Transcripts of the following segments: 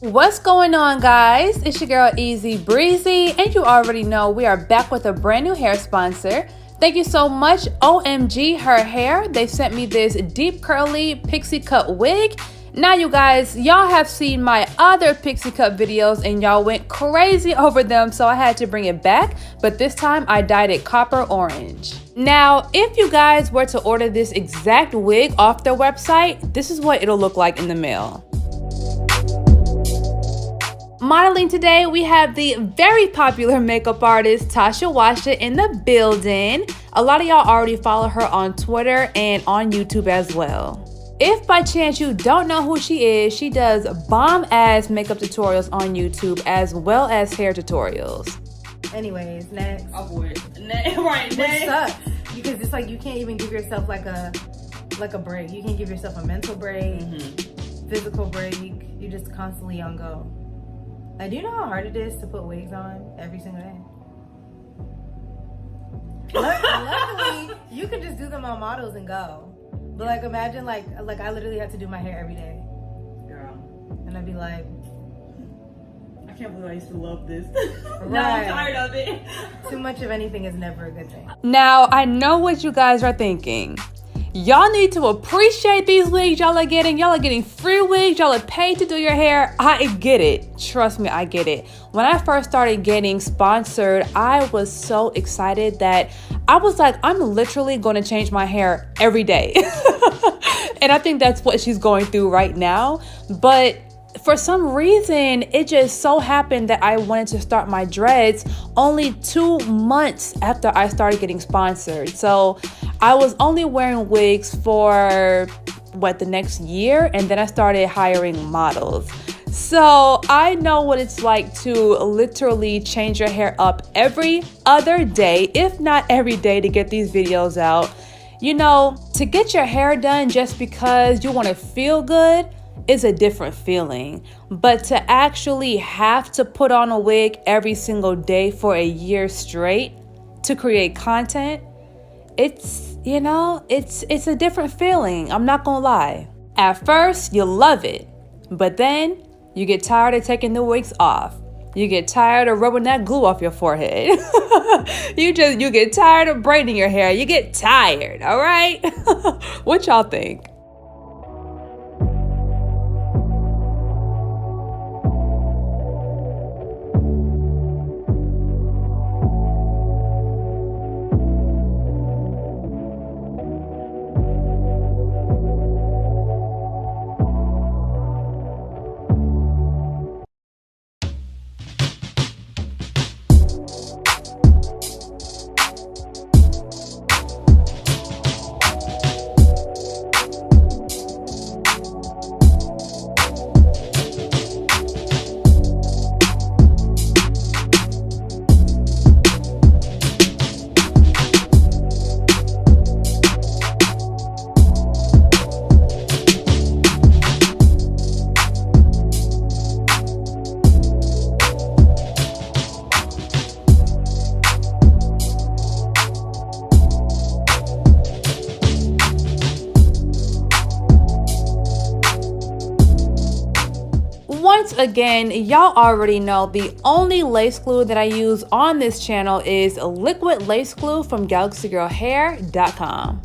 What's going on, guys? It's your girl Easy Breezy, and you already know we are back with a brand new hair sponsor. Thank you so much, OMGHerHair. They sent me this deep curly pixie cut wig. Now you guys, y'all have seen my other pixie cut videos and y'all went crazy over them, so I had to bring it back, but this time I dyed it copper orange. Now, if you guys were to order this exact wig off their website, this is what it'll look like in the mail. Modeling today, we have the very popular makeup artist Tasha Washa in the building. A lot of y'all already follow her on Twitter and on YouTube as well. If by chance you don't know who she is, she does bomb-ass makeup tutorials on YouTube as well as hair tutorials. Anyways, next. Right, next. Which sucks, because it's like you can't even give yourself like a break. You can't give yourself a mental break, physical break. You're just constantly on go. Like, do you know how hard it is to put wigs on every single day? Luckily, you can just do them on models and go. But like, imagine like I literally have to do my hair every day. Girl. And I'd be like, I can't believe I used to love this. Right. Now I'm tired of it. Too much of anything is never a good thing. Now, I know what you guys are thinking. Y'all need to appreciate these wigs y'all are getting. Y'all are getting free wigs. Y'all are paid to do your hair. I get it. Trust me, I get it. When I first started getting sponsored, I was so excited that I was like, I'm literally going to change my hair every day. And I think that's what she's going through right now. But for some reason, it just so happened that I wanted to start my dreads only 2 months after I started getting sponsored. So I was only wearing wigs for the next year, and then I started hiring models. So I know what it's like to literally change your hair up every other day, if not every day, to get these videos out. You know, to get your hair done just because you want to feel good is a different feeling, but to actually have to put on a wig every single day for a year straight to create content, it's a different feeling. I'm not gonna lie. At first, you love it, but then you get tired of taking the wigs off. You get tired of rubbing that glue off your forehead. You get tired of braiding your hair. You get tired, all right? What y'all think? Once again, y'all already know the only lace glue that I use on this channel is liquid lace glue from GalaxyGirlHair.com.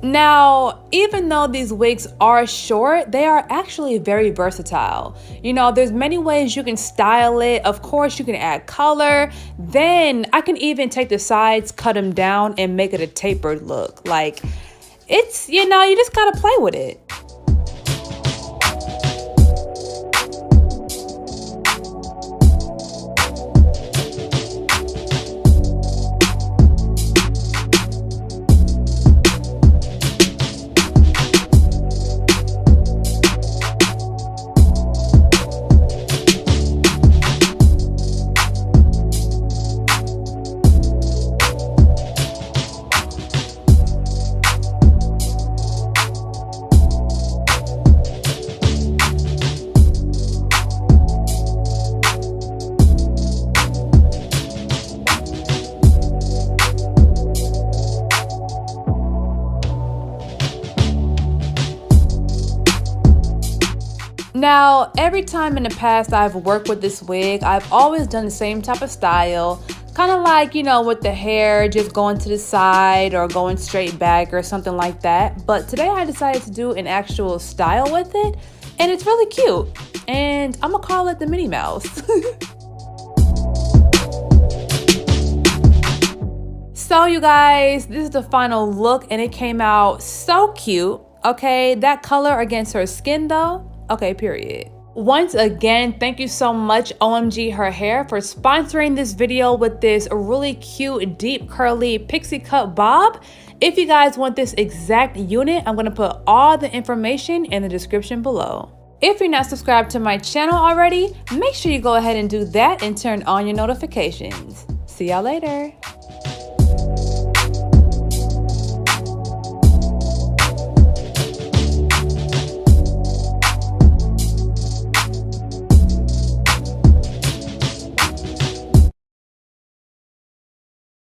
Now, even though these wigs are short, they are actually very versatile. You know, there's many ways you can style it. Of course, you can add color. Then I can even take the sides, cut them down, and make it a tapered look. Like, it's, you know, you just gotta play with it. Now, every time in the past I've worked with this wig, I've always done the same type of style, kind of like, you know, with the hair just going to the side or going straight back or something like that. But today I decided to do an actual style with it, and it's really cute. And I'm gonna call it the Minnie Mouse. So you guys, this is the final look and it came out so cute. Okay, that color against her skin though, okay, period. Once again, thank you so much OMGHerHair for sponsoring this video with this really cute, deep, curly pixie cut bob. If you guys want this exact unit, I'm gonna put all the information in the description below. If you're not subscribed to my channel already, make sure you go ahead and do that and turn on your notifications. See y'all later.